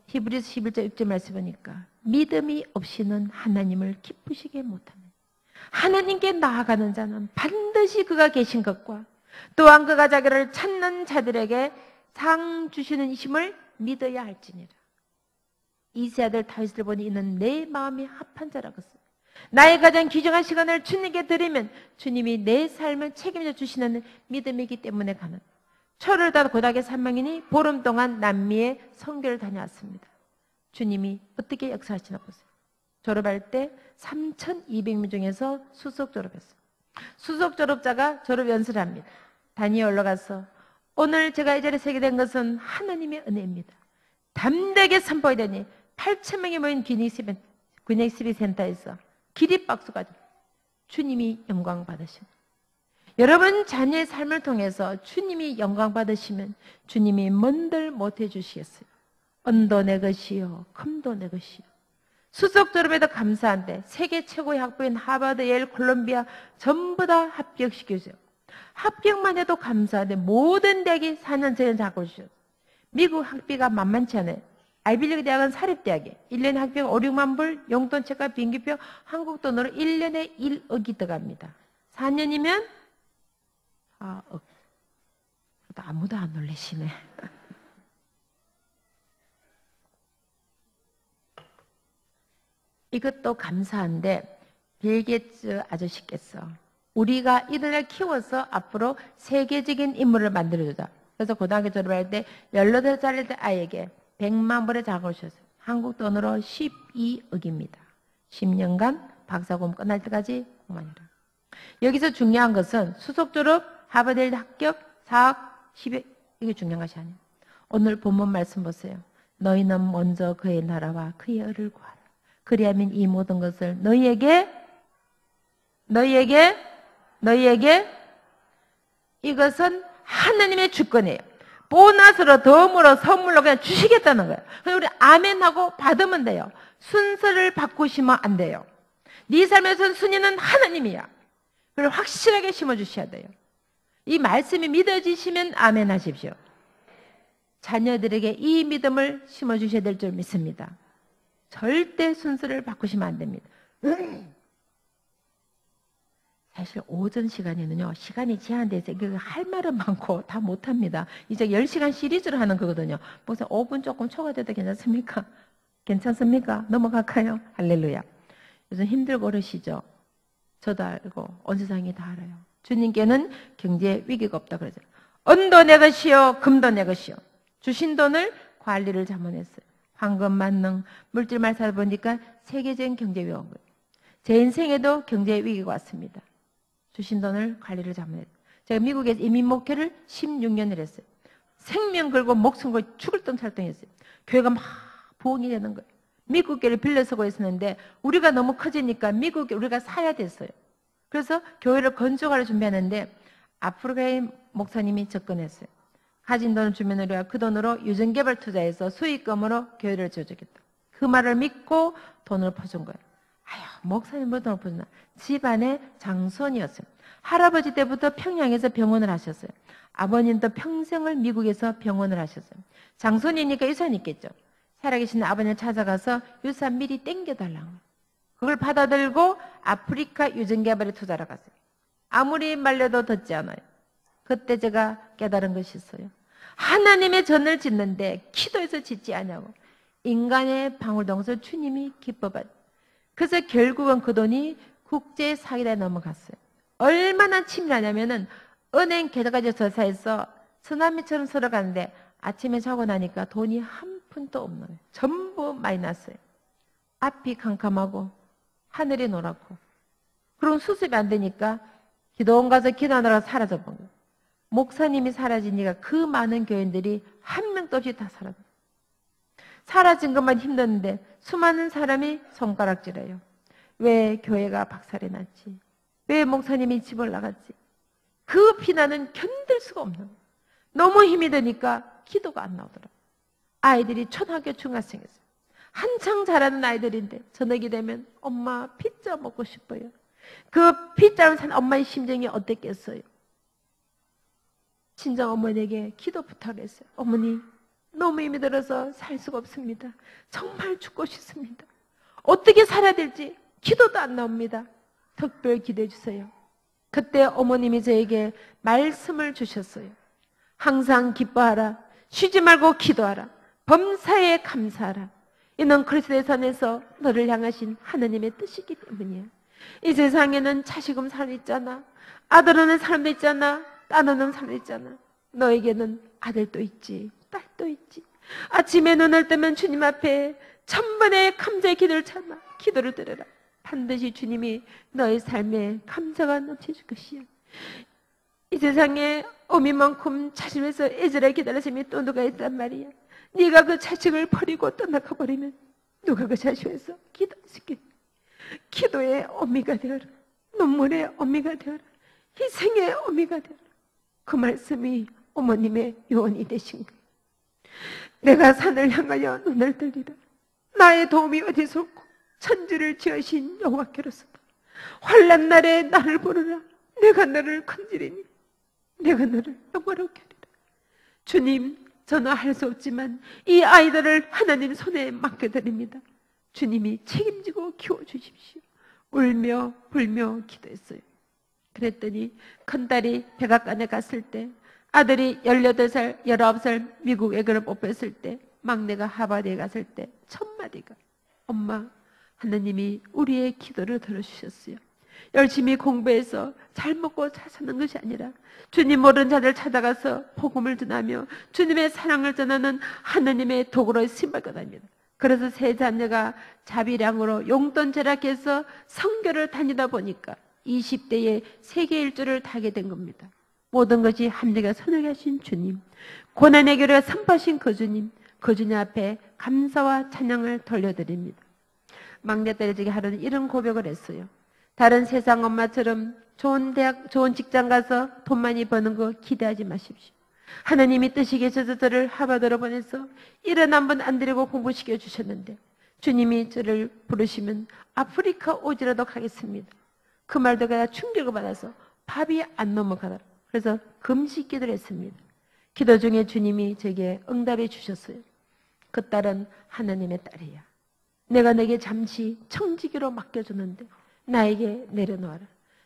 히브리서 11절 6절 말씀 보니까 믿음이 없이는 하나님을 기쁘시게 못하는 하나님께 나아가는 자는 반드시 그가 계신 것과 또한 그가 자기를 찾는 자들에게 상 주시는 이심을 믿어야 할지니라. 이세 아들 다윗을 보니 이는 내 마음이 합한 자라고 했어요. 나의 가장 귀중한 시간을 주님께 드리면 주님이 내 삶을 책임져 주시는 믿음이기 때문에 가는 초를 다 고등학교 3학년이 보름 동안 남미에 선교를 다녀왔습니다. 주님이 어떻게 역사하시나 보세요. 졸업할 때 3,200명 중에서 수석 졸업했어요. 수석 졸업자가 졸업 연설을 합니다. 단위에 올라가서 오늘 제가 이 자리에 서게 된 것은 하나님의 은혜입니다. 담대하게 선포해야 되니 8,000명이 모인 기닉스비 센터에서 기립박수가 주님이 영광 받으신 여러분 자녀의 삶을 통해서 주님이 영광 받으시면 주님이 뭔들 못해 주시겠어요. 언도 내 것이요 금도 내 것이요. 수석 졸업에도 감사한데 세계 최고의 학부인 하버드, 예일, 콜롬비아 전부 다 합격시켜주세요. 합격만 해도 감사한데 모든 대학이 4년 전에 작업을 주셨어요. 미국 학비가 만만치 않아요. 아이비리그 대학은 사립대학이에요. 1년에 학비가 5, 6만 불, 용돈책과 비행기표 한국 돈으로 1년에 1억이 들어갑니다. 4년이면 4억. 아무도 안 놀라시네. 이것도 감사한데 빌 게이츠 아저씨께서 우리가 이들을 키워서 앞으로 세계적인 인물을 만들어주자. 그래서 고등학교 졸업할 때 18살일 때 아이에게 100만 불의 자금을 주셨어요. 한국 돈으로 12억입니다. 10년간 박사공부 끝날 때까지 그만이라. 여기서 중요한 것은 수석 졸업, 하버드 합격, 4억, 10억 이게 중요한 것이 아니에요. 오늘 본문 말씀 보세요. 너희는 먼저 그의 나라와 그의 의를 구하라. 그리하면 이 모든 것을 너희에게 이것은 하나님의 주권이에요. 보너스로 덤으로 선물로 그냥 주시겠다는 거예요. 그냥 우리 아멘하고 받으면 돼요. 순서를 바꾸시면 안 돼요. 네 삶에서는 순위는 하나님이야. 그걸 확실하게 심어주셔야 돼요. 이 말씀이 믿어지시면 아멘 하십시오. 자녀들에게 이 믿음을 심어주셔야 될 줄 믿습니다. 절대 순서를 바꾸시면 안 됩니다. 사실 오전 시간에는요, 시간이 제한돼서 할 말은 많고 다 못합니다. 이제 10시간 시리즈로 하는 거거든요. 그래서 5분 조금 초과돼도 괜찮습니까? 괜찮습니까? 넘어갈까요? 할렐루야. 요즘 힘들고 그러시죠? 저도 알고 온 세상이 다 알아요. 주님께는 경제 위기가 없다 그러죠. 은도 내 것이요 금도 내 것이요. 주신 돈을 관리를 잘못했어요. 황금 만능 물질만 살다 보니까 세계적인 경제 위기가 온 거예요. 제 인생에도 경제 위기가 왔습니다. 주신 돈을 관리를 잘못했어요. 제가 미국에서 이민 목회를 16년을 했어요. 생명 걸고 목숨 걸고 죽을 똥살똥 했어요. 교회가 막 부흥이 되는 거예요. 미국 교회를 빌려서고 있었는데 우리가 너무 커지니까 미국 교회 우리가 사야 됐어요. 그래서 교회를 건축하려 준비하는데 아프리카의 목사님이 접근했어요. 가진 돈을 주면 우리가 그 돈으로 유전개발 투자해서 수익금으로 교회를 지어주겠다. 그 말을 믿고 돈을 퍼준 거예요. 아유, 목사님 뭐 돈을 퍼주나. 집안의 장손이었어요. 할아버지 때부터 평양에서 병원을 하셨어요. 아버님도 평생을 미국에서 병원을 하셨어요. 장손이니까 유산이 있겠죠. 살아계신 아버님을 찾아가서 유산 미리 땡겨달라고. 그걸 받아들고 아프리카 유전개발에 투자를 갔어요. 아무리 말려도 듣지 않아요. 그때 제가 깨달은 것이 있어요. 하나님의 전을 짓는데 기도해서 짓지 않냐고. 인간의 방울동서 주님이 기뻐받. 그래서 결국은 그 돈이 국제 사기단에 넘어갔어요. 얼마나 치밀하냐면은 은행 계좌까지 조사해서 쓰나미처럼 쓸어가는데 아침에 자고 나니까 돈이 한 푼도 없는 거예요. 전부 마이너스예요. 앞이 캄캄하고 하늘이 노랗고. 그럼 수습이 안 되니까 기도원 가서 기도하느라 사라져 본 거예요. 목사님이 사라지니까 그 많은 교인들이 한 명도 없이 다 사라졌어요. 사라진 것만 힘든데 수많은 사람이 손가락질해요. 왜 교회가 박살이 났지? 왜 목사님이 집을 나갔지? 그 비난은 견딜 수가 없는 거예요. 너무 힘이 드니까 기도가 안 나오더라고요. 아이들이 초등학교 중학생이었어요. 한창 자라는 아이들인데 저녁이 되면 엄마 피자 먹고 싶어요. 그 피자를 산 엄마의 심정이 어땠겠어요? 친정 어머니에게 기도 부탁했어요. 어머니 너무 힘이 들어서 살 수가 없습니다. 정말 죽고 싶습니다. 어떻게 살아야 될지 기도도 안 나옵니다. 특별 기도해 주세요. 그때 어머님이 저에게 말씀을 주셨어요. 항상 기뻐하라. 쉬지 말고 기도하라. 범사에 감사하라. 이는 그리스도의 산에서 너를 향하신 하나님의 뜻이기 때문이야. 이 세상에는 자식은 사람 있잖아. 아들 오는 사람도 있잖아. 딸 오는 사람도 있잖아. 너에게는 아들도 있지. 딸도 있지. 아침에 눈을 뜨면 주님 앞에 천번의 감사의 기도를 참아. 기도를 드려라. 반드시 주님이 너의 삶에 감사가 넘쳐줄 것이야. 이 세상에 어미만큼 자신에서 애절하게 기다리는 사람이 또 누가 있단 말이야. 네가 그 자식을 버리고 떠나가 버리면 누가 그 자식에서 기도할 수 있겠니? 기도의 어미가 되어라. 눈물의 어미가 되어라. 희생의 어미가 되어라. 그 말씀이 어머님의 요원이 되신 거예요. 내가 산을 향하여 눈을 들리라. 나의 도움이 어디서 올고 천지를 지으신 여호와께로서다. 환난 날에 나를 부르라. 내가 너를 건지리니 내가 너를 영화롭게 하리라. 주님, 저는 할 수 없지만 이 아이들을 하나님 손에 맡겨드립니다. 주님이 책임지고 키워주십시오. 울며 불며 기도했어요. 그랬더니 큰딸이 백악관에 갔을 때, 아들이 18살, 19살 미국 외교를 뽑혔을 때, 막내가 하버드에 갔을 때 첫 마디가 엄마, 하나님이 우리의 기도를 들어주셨어요. 열심히 공부해서 잘 먹고 잘 사는 것이 아니라 주님 모르는 자들 찾아가서 복음을 전하며 주님의 사랑을 전하는 하나님의 도구로 쓰임받거든요. 그래서 세 자녀가 자비량으로 용돈 절약해서 선교를 다니다 보니까 20대에 세계 일주를 타게 된 겁니다. 모든 것이 합리가 선하게 하신 주님, 고난의 교회를 선포하신 그 주님 앞에 감사와 찬양을 돌려드립니다. 막내딸이 저기 하루는 이런 고백을 했어요. 다른 세상 엄마처럼 좋은 대학, 좋은 직장 가서 돈 많이 버는 거 기대하지 마십시오. 하나님이 뜻이 계셔서 저를 하버드로 보내서 일은 한 번 안 드리고 공부시켜 주셨는데 주님이 저를 부르시면 아프리카 오지라도 가겠습니다. 그 말도 내가 충격을 받아서 밥이 안 넘어가더라고요. 그래서 금식 기도를 했습니다. 기도 중에 주님이 제게 응답해 주셨어요. 그 딸은 하나님의 딸이야. 내가 내게 잠시 청지기로 맡겨주는데 나에게 내려놓아라.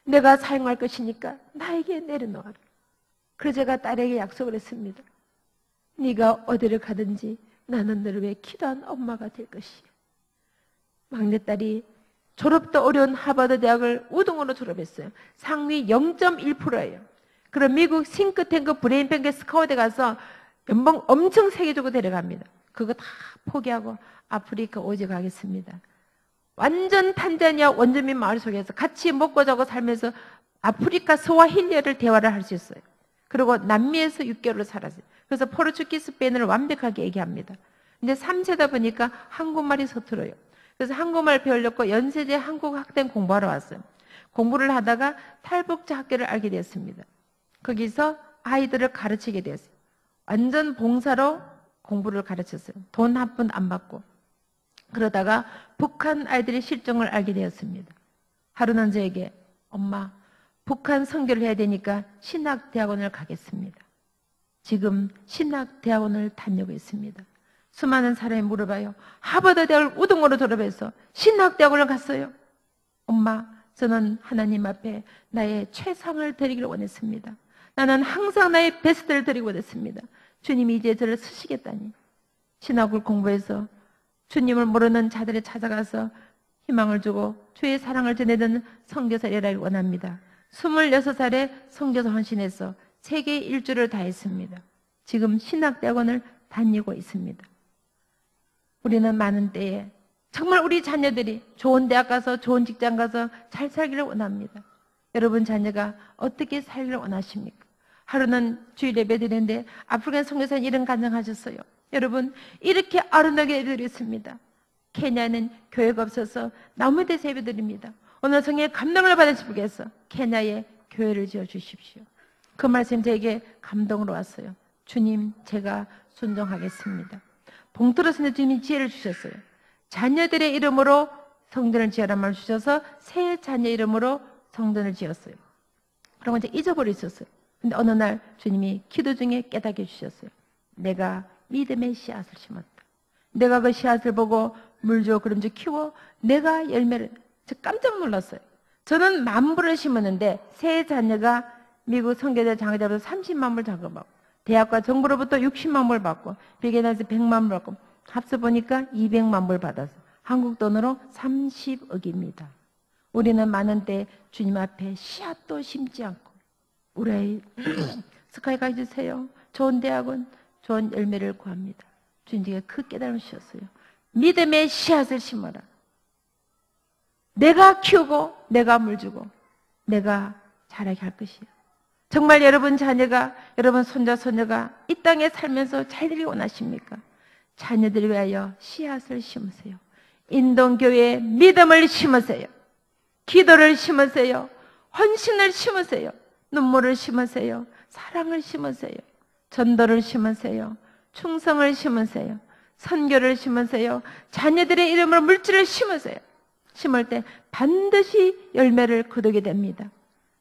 내가 사용할 것이니까 나에게 내려놓아라. 그래서 제가 딸에게 약속을 했습니다. 네가 어디를 가든지 나는 너를 위해 기도한 엄마가 될 것이야. 막내딸이 졸업도 어려운 하버드 대학을 우등으로 졸업했어요. 상위 0.1%예요. 그럼 미국 싱크탱크 브레인뱅크 스카우트에 가서 연봉 엄청 세게 주고 데려갑니다. 그거 다 포기하고 아프리카 오지 가겠습니다. 완전 탄자니아 원주민 마을 속에서 같이 먹고 자고 살면서 아프리카 스와힐리어를 대화를 할 수 있어요. 그리고 남미에서 6개월을 살았어요. 그래서 포르투기스 스페인어를 완벽하게 얘기합니다. 이제 3세다 보니까 한국말이 서툴어요. 그래서 한국말 배우려고 연세대 한국학생 공부하러 왔어요. 공부를 하다가 탈북자 학교를 알게 되었습니다. 거기서 아이들을 가르치게 되었어요. 완전 봉사로 공부를 가르쳤어요. 돈 한 푼 안 받고. 그러다가 북한 아이들의 실종을 알게 되었습니다. 하루는 저에게 엄마 북한 선교를 해야 되니까 신학대학원을 가겠습니다. 지금 신학대학원을 다니고 있습니다. 수많은 사람이 물어봐요. 하버드 대학을 우등으로 졸업해서 신학대학원을 갔어요. 엄마 저는 하나님 앞에 나의 최상을 드리기를 원했습니다. 나는 항상 나의 베스트를 드리고 원했습니다. 주님이 이제 저를 쓰시겠다니. 신학을 공부해서 주님을 모르는 자들에 찾아가서 희망을 주고 주의 사랑을 전해드는 선교사를 일하기 원합니다. 26살에 선교사 헌신해서 세계 일주를 다했습니다. 지금 신학대학원을 다니고 있습니다. 우리는 많은 때에 정말 우리 자녀들이 좋은 대학 가서 좋은 직장 가서 잘 살기를 원합니다. 여러분 자녀가 어떻게 살기를 원하십니까? 하루는 주일 예배 드리는데 아프리카 선교사님 이런 간증하셨어요. 여러분 이렇게 아름다게 예배드렸습니다. 케냐는 교회가 없어서 나무대에서 예배드립니다. 오늘 성령의 감동을 받으실 분께서 케냐에 교회를 지어주십시오. 그 말씀 저에게 감동으로 왔어요. 주님 제가 순종하겠습니다. 봉투로서는 주님이 지혜를 주셨어요. 자녀들의 이름으로 성전을 지어라 말 주셔서 세 자녀 이름으로 성전을 지었어요. 그런 거 이제 잊어버려 있었어요. 근데 어느 날 주님이 기도 중에 깨닫게 해주셨어요. 내가 믿음의 씨앗을 심었다. 내가 그 씨앗을 보고 물 줘 그럼 좀 키워 내가 열매를. 저 깜짝 놀랐어요. 저는 10,000불을 심었는데 세 자녀가 미국 선교대 장학자로부터 30만 불 자금받고 대학과 정부로부터 60만 불 받고 비계단에서 100만 불 받고 합쳐 보니까 200만 불 받아서 한국 돈으로 30억입니다. 우리는 많은 때 주님 앞에 씨앗도 심지 않고 우리 아이 스카이 가주세요. 좋은 대학원 좋은 열매를 구합니다. 주님께 그 깨달음을 주셨어요. 믿음의 씨앗을 심어라. 내가 키우고 내가 물주고 내가 자라게 할 것이에요. 정말 여러분 자녀가 여러분 손자 손녀가 이 땅에 살면서 잘 되길 원하십니까? 자녀들을 위하여 씨앗을 심으세요. 인동교회에 믿음을 심으세요. 기도를 심으세요. 헌신을 심으세요. 눈물을 심으세요. 사랑을 심으세요. 전도를 심으세요. 충성을 심으세요. 선교를 심으세요. 자녀들의 이름으로 물질을 심으세요. 심을 때 반드시 열매를 거두게 됩니다.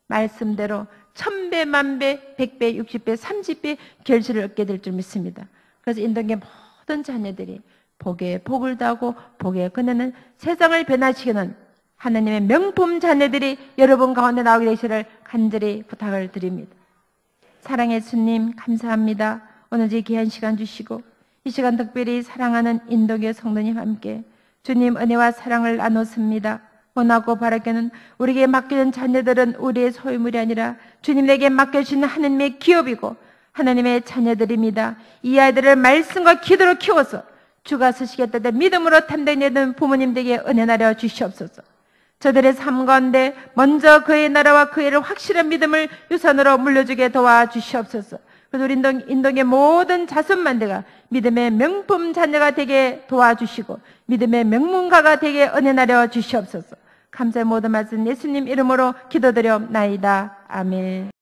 말씀대로 1000배, 만배, 100배, 60배, 30배 결실을 얻게 될 줄 믿습니다. 그래서 인도계 모든 자녀들이 복에 복을 다하고 복에 그네는 세상을 변화시키는 하나님의 명품 자녀들이 여러분 가운데 나오게 되시를 간절히 부탁을 드립니다. 사랑의 주님 감사합니다. 오늘 이 귀한 시간 주시고 이 시간 특별히 사랑하는 인도계 성도님 함께 주님 은혜와 사랑을 나눴습니다. 원하고 바라기는 우리에게 맡기는 자녀들은 우리의 소유물이 아니라 주님에게 맡겨주신 하나님의 기업이고 하나님의 자녀들입니다. 이 아이들을 말씀과 기도로 키워서 주가 쓰시겠다는 믿음으로 단단히 든 부모님들에게 은혜 나려 주시옵소서. 저들의 삶 가운데 먼저 그의 나라와 그의 일을 확실한 믿음을 유산으로 물려주게 도와주시옵소서. 그래서 우리 인동의 모든 자손만대가 믿음의 명품 자녀가 되게 도와주시고 믿음의 명문가가 되게 은혜 나려 주시옵소서. 감사의 모든 말씀 예수님 이름으로 기도드려옵나이다. 아멘.